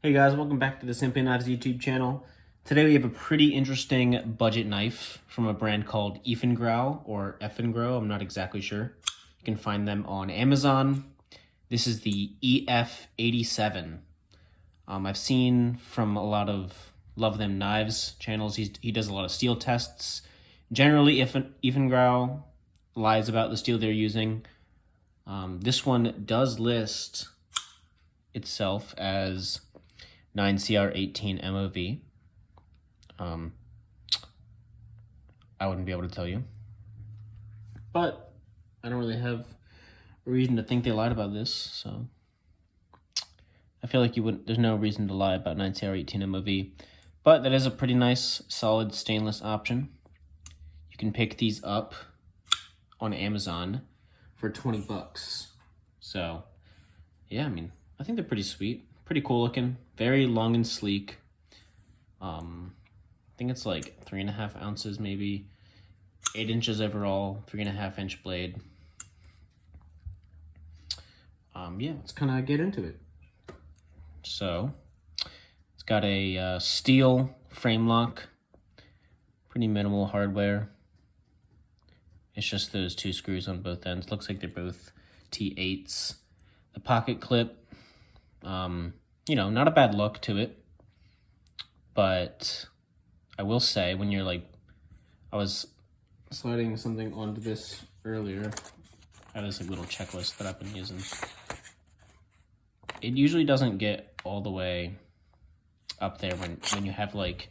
Hey guys, welcome back to the Jimping Knives YouTube channel. Today we have a pretty interesting budget knife from a brand called Eafengrow or Eafengrow, I'm not exactly sure. You can find them on Amazon. This is the EF87. I've seen from a lot of Love Them Knives channels, he does a lot of steel tests. Generally, Eafengrow lies about the steel they're using. This one does list itself as 9CR18 MOV. I wouldn't be able to tell you, but I don't really have a reason to think they lied about this, so I feel like there's no reason to lie about 9CR18 MOV, but that is a pretty nice solid stainless option. You can pick these up on Amazon for 20 bucks. So yeah, I mean, I think they're pretty sweet. Pretty cool looking, very long and sleek. I think it's like 3.5 ounces, maybe 8 inches overall, 3.5-inch blade. Yeah, let's kind of get into it. So it's got a steel frame lock, pretty minimal hardware. It's just those 2 screws on both ends. Looks like they're both T8s. The pocket clip, you know, not a bad look to it, but I will say when you're like, I was sliding something onto this earlier. I have this like little checklist that I've been using. It usually doesn't get all the way up there when you have like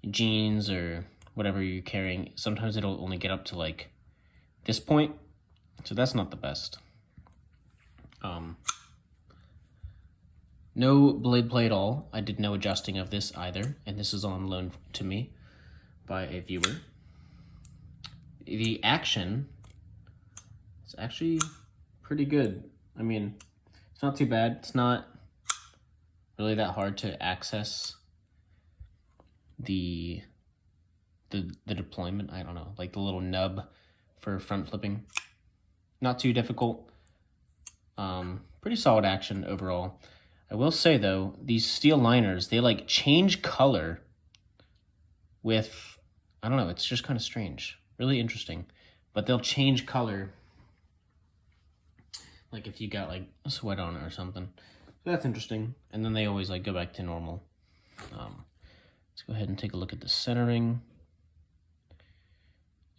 jeans or whatever you're carrying. Sometimes it'll only get up to like this point, so that's not the best. No blade play at all. I did no adjusting of this either, and this is on loan to me by a viewer. The action is actually pretty good. I mean, it's not too bad. It's not really that hard to access the deployment. I don't know, like the little nub for front flipping. Not too difficult. Pretty solid action overall. I will say though, these steel liners, they like change color with, I don't know, it's just kind of strange, really interesting, but they'll change color like if you got like a sweat on it or something. So that's interesting. And then they always like go back to normal. Let's go ahead and take a look at the centering.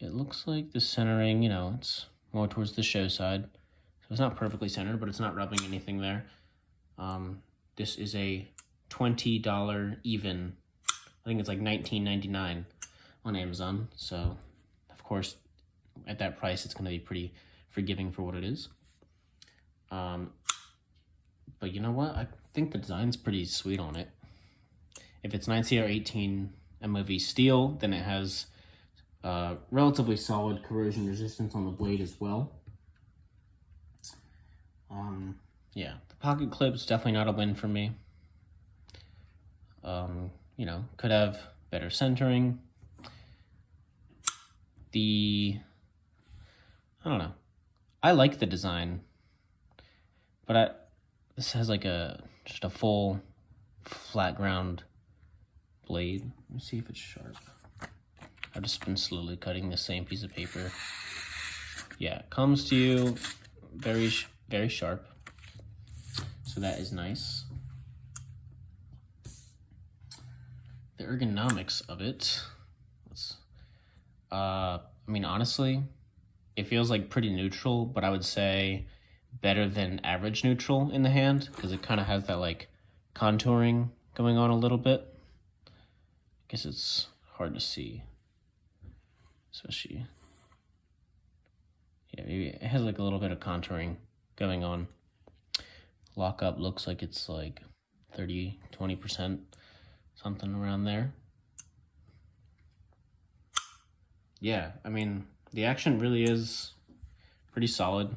It looks like the centering, you know, it's more towards the show side. So it's not perfectly centered, but it's not rubbing anything there. This is a $20 even. I think it's like $19.99 on Amazon. So of course, at that price, it's going to be pretty forgiving for what it is. But you know what? I think the design's pretty sweet on it. If it's 9CR18 MOV steel, then it has relatively solid corrosion resistance on the blade as well. Yeah, the pocket clip is definitely not a win for me. You know, could have better centering. I don't know. I like the design, but this has like just a full flat ground blade. Let me see if it's sharp. I've just been slowly cutting the same piece of paper. Yeah, it comes to you very, very sharp. So that is nice. The ergonomics of it, I mean, honestly, it feels like pretty neutral, but I would say better than average neutral in the hand, because it kind of has that like contouring going on a little bit. I guess it's hard to see, especially, yeah, maybe it has like a little bit of contouring going on. Lockup looks like it's like 20%, something around there. Yeah, I mean, the action really is pretty solid.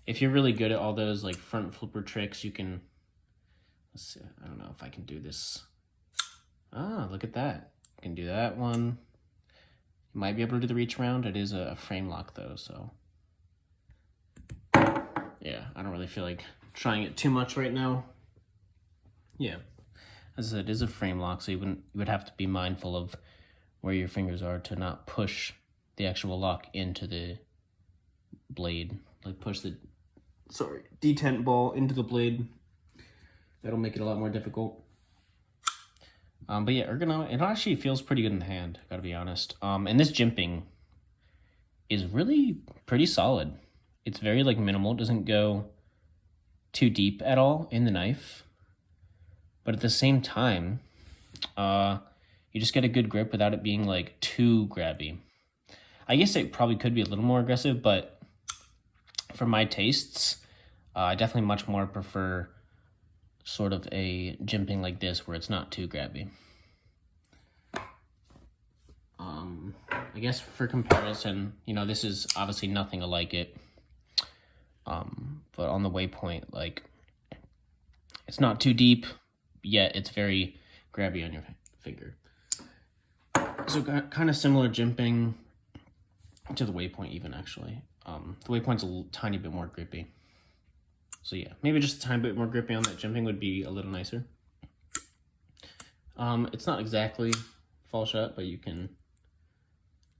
If you're really good at all those like front flipper tricks, you can, let's see, I don't know if I can do this. Ah, look at that. You can do that one. You might be able to do the reach around. It is a frame lock though, so yeah, I don't really feel like trying it too much right now. Yeah, as I said, it is a frame lock, so you would have to be mindful of where your fingers are to not push the actual lock into the blade. Like push the detent ball into the blade. That'll make it a lot more difficult. But yeah, Ergonomics, it actually feels pretty good in the hand, gotta be honest. And this jimping is really pretty solid. It's very like minimal, it doesn't go too deep at all in the knife. But at the same time, you just get a good grip without it being like too grabby. I guess it probably could be a little more aggressive, but for my tastes, I definitely much more prefer sort of a jimping like this where it's not too grabby. I guess for comparison, you know, this is obviously nothing like it. But on the waypoint, like, it's not too deep, yet it's very grabby on your finger. So kind of similar jimping to the waypoint even, actually. The waypoint's a tiny bit more grippy. So yeah, maybe just a tiny bit more grippy on that jimping would be a little nicer. It's not exactly fall shut, but you can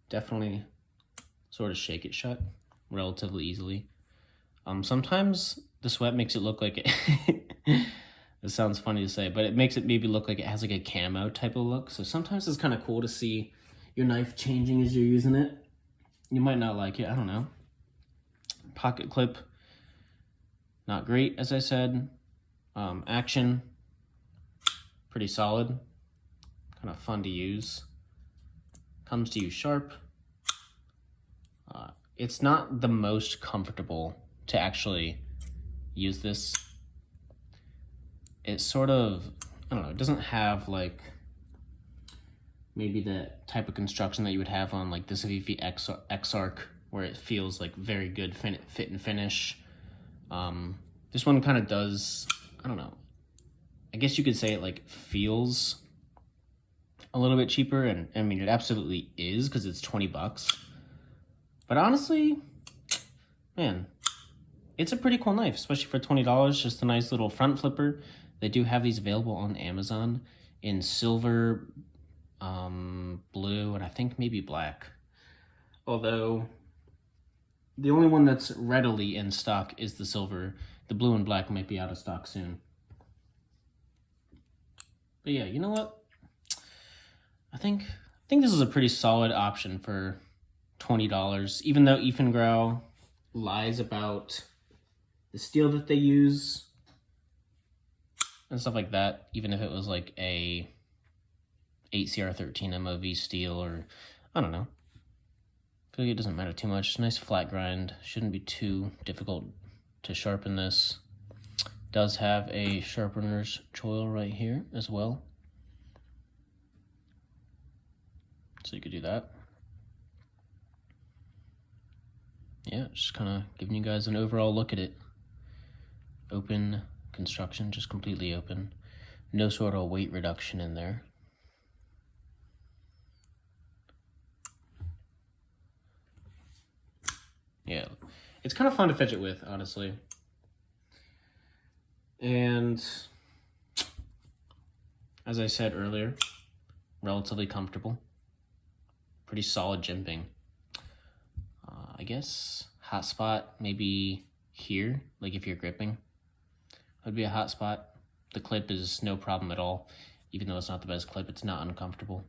definitely sort of shake it shut relatively easily. Sometimes the sweat makes it look like it, it sounds funny to say, but it makes it maybe look like it has like a camo type of look. So sometimes it's kind of cool to see your knife changing as you're using it. You might not like it, I don't know. Pocket clip, not great, as I said. Action, pretty solid, kind of fun to use. Comes to you sharp. It's not the most comfortable to actually use this. It's sort of, I don't know, it doesn't have like maybe that type of construction that you would have on like this Eafengrow X-Arc, where it feels like very good fit and finish. This one kind of does, I don't know, I guess you could say it like feels a little bit cheaper, and I mean it absolutely is because it's 20 bucks. But honestly, man, it's a pretty cool knife, especially for $20. Just a nice little front flipper. They do have these available on Amazon in silver, blue, and I think maybe black. Although the only one that's readily in stock is the silver. The blue and black might be out of stock soon. But yeah, you know what? I think this is a pretty solid option for $20, even though Eafengrow lies about the steel that they use and stuff like that. Even if it was like a 8CR13 MOV steel, or I don't know. I feel like it doesn't matter too much. Nice flat grind. Shouldn't be too difficult to sharpen this. Does have a sharpener's choil right here as well. So you could do that. Yeah, just kind of giving you guys an overall look at it. Open construction, just completely open. No sort of weight reduction in there. Yeah, it's kind of fun to fidget with, honestly. And as I said earlier, relatively comfortable. Pretty solid jimping. I guess hot spot maybe here, like if you're gripping, would be a hot spot. The clip is no problem at all. Even though it's not the best clip, it's not uncomfortable.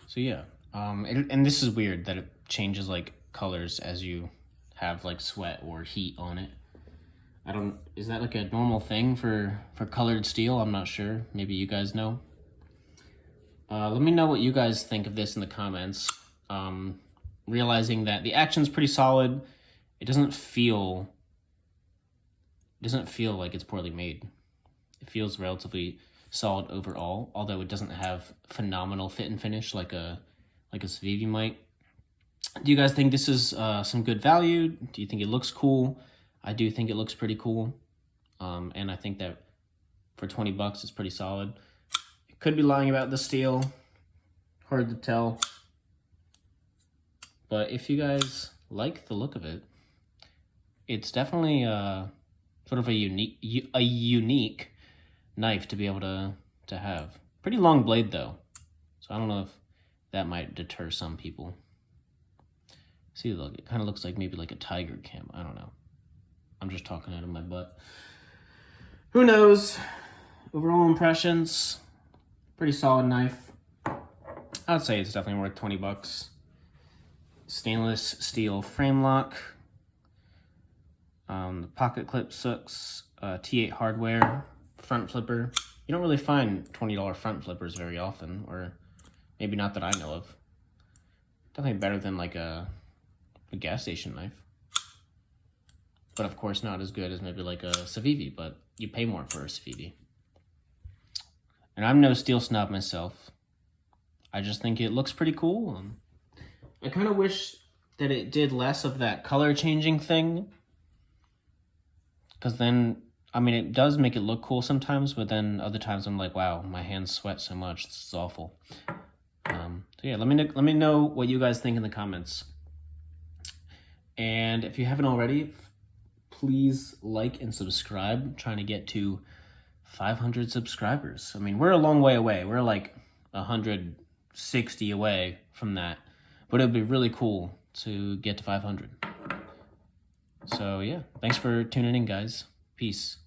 So yeah, and this is weird that it changes like colors as you have like sweat or heat on it. Is that like a normal thing for colored steel? I'm not sure. Maybe you guys know. Let me know what you guys think of this in the comments. Realizing that the action's pretty solid. It doesn't feel like it's poorly made. It feels relatively solid overall, although it doesn't have phenomenal fit and finish like a Civivi might. Do you guys think this is some good value? Do you think it looks cool? I do think it looks pretty cool. And I think that for 20 bucks, it's pretty solid. It could be lying about the steel. Hard to tell. But if you guys like the look of it, it's definitely sort of a unique knife to be able to have. Pretty long blade though, so I don't know if that might deter some people. See, look, it kind of looks like maybe like a tiger cam. I don't know. I'm just talking out of my butt. Who knows? Overall impressions, pretty solid knife. I'd say it's definitely worth 20 bucks. Stainless steel frame lock. The pocket clip sucks. T8 hardware. Front flipper. You don't really find $20 front flippers very often, or maybe not that I know of. Definitely better than like a gas station knife. But of course not as good as maybe like a Civivi, but you pay more for a Civivi. And I'm no steel snob myself. I just think it looks pretty cool. I kind of wish that it did less of that color changing thing. Because then, I mean, it does make it look cool sometimes, but then other times I'm like, wow, my hands sweat so much. This is awful. So yeah, let me know what you guys think in the comments. And if you haven't already, please like and subscribe. I'm trying to get to 500 subscribers. I mean, we're a long way away. We're like 160 away from that. But it would be really cool to get to 500. So yeah, thanks for tuning in, guys. Peace.